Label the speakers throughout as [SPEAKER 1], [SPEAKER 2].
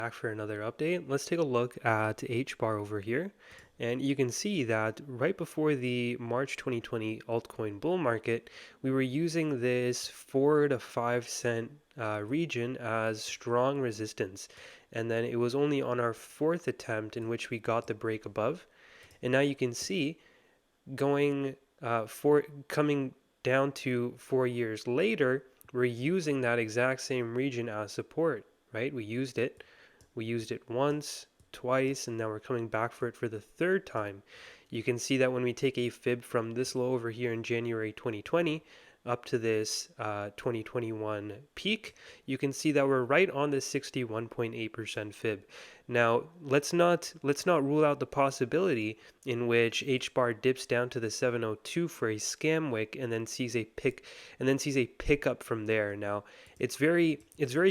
[SPEAKER 1] Back for another update. Let's take a look at HBAR over here. And you can see that right before the March 2020 altcoin bull market, we were using this 4 to 5 cent region as strong resistance. And then it was only on our fourth attempt in which we got the break above. And now you can see coming down to 4 years later, we're using that exact same region as support, right? We used it once, twice, and now we're coming back for it for the third time. You can see that when we take a fib from this low over here in January 2020 up to this 2021 peak, you can see that we're right on this 61.8% fib. Now, let's not rule out the possibility in which HBAR dips down to the 702 for a scam wick and then sees a pickup from there. Now, it's very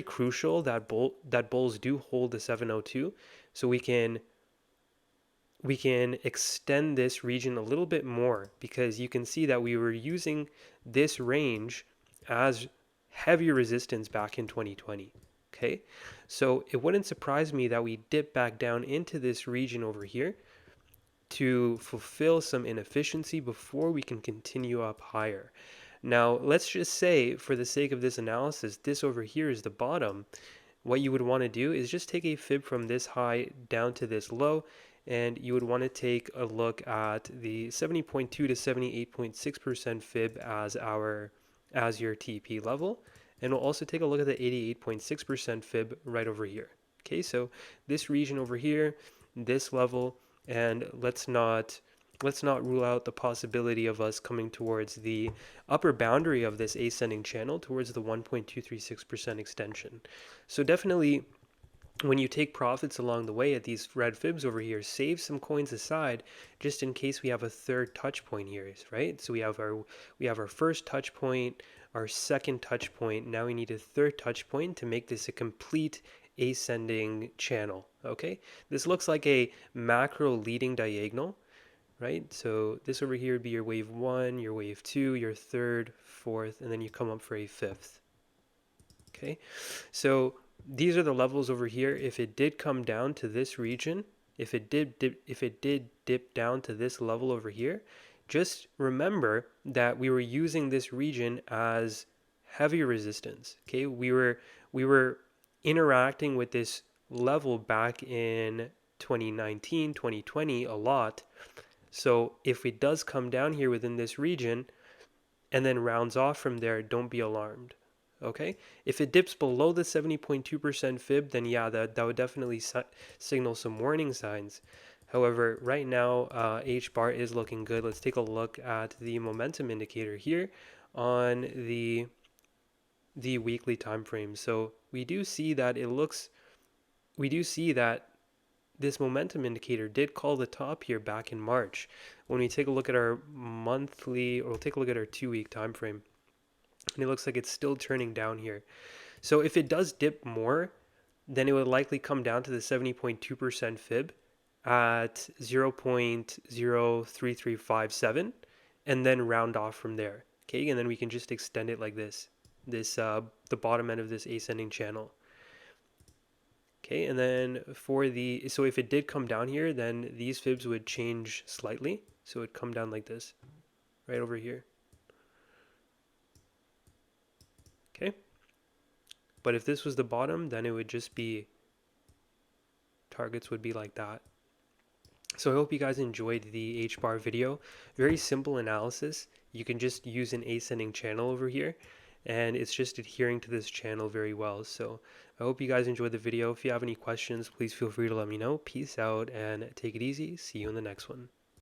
[SPEAKER 1] crucial that bulls do hold the 702, so we can extend this region a little bit more, because you can see that we were using this range as heavy resistance back in 2020. Okay, so it wouldn't surprise me that we dip back down into this region over here to fulfill some inefficiency before we can continue up higher. Now, let's just say, for the sake of this analysis, this over here is the bottom. What you would want to do is just take a fib from this high down to this low, and you would want to take a look at the 70.2 to 78.6% fib as your TP level, and we'll also take a look at the 88.6% fib right over here. Okay, so this region over here, this level, and let's not rule out the possibility of us coming towards the upper boundary of this ascending channel, towards the 1.236% extension. So definitely, when you take profits along the way at these red fibs over here, save some coins aside just in case we have a third touch point here, right? So we have our first touch point, our second touch point. Now we need a third touch point to make this a complete ascending channel. Okay, this looks like a macro leading diagonal, right? So this over here would be your wave 1, your wave 2, your third, fourth, and then you come up for a fifth. Okay, so these are the levels over here. If it did come down to this region, if it did dip down to this level over here, just remember that we were using this region as heavy resistance. Okay, we were interacting with this level back in 2019, 2020 a lot. So if it does come down here within this region and then rounds off from there, don't be alarmed. Okay, if it dips below the 70.2% fib, then yeah, that would definitely signal some warning signs. However, right now, HBAR is looking good. Let's take a look at the momentum indicator here on the weekly time frame. So we do see that this momentum indicator did call the top here back in March. When we take a look at our monthly, or we'll take a look at our 2-week time frame, and it looks like it's still turning down here. So if it does dip more, then it would likely come down to the 70.2% fib at 0.03357 and then round off from there. Okay, and then we can just extend it like this, the bottom end of this ascending channel. Okay, and then so if it did come down here, then these fibs would change slightly. So it would come down like this, right over here. Okay, but if this was the bottom, then it would just be, targets would be like that. So I hope you guys enjoyed the HBAR video. Very simple analysis. You can just use an ascending channel over here, and it's just adhering to this channel very well. So I hope you guys enjoyed the video. If you have any questions, please feel free to let me know. Peace out and take it easy. See you in the next one.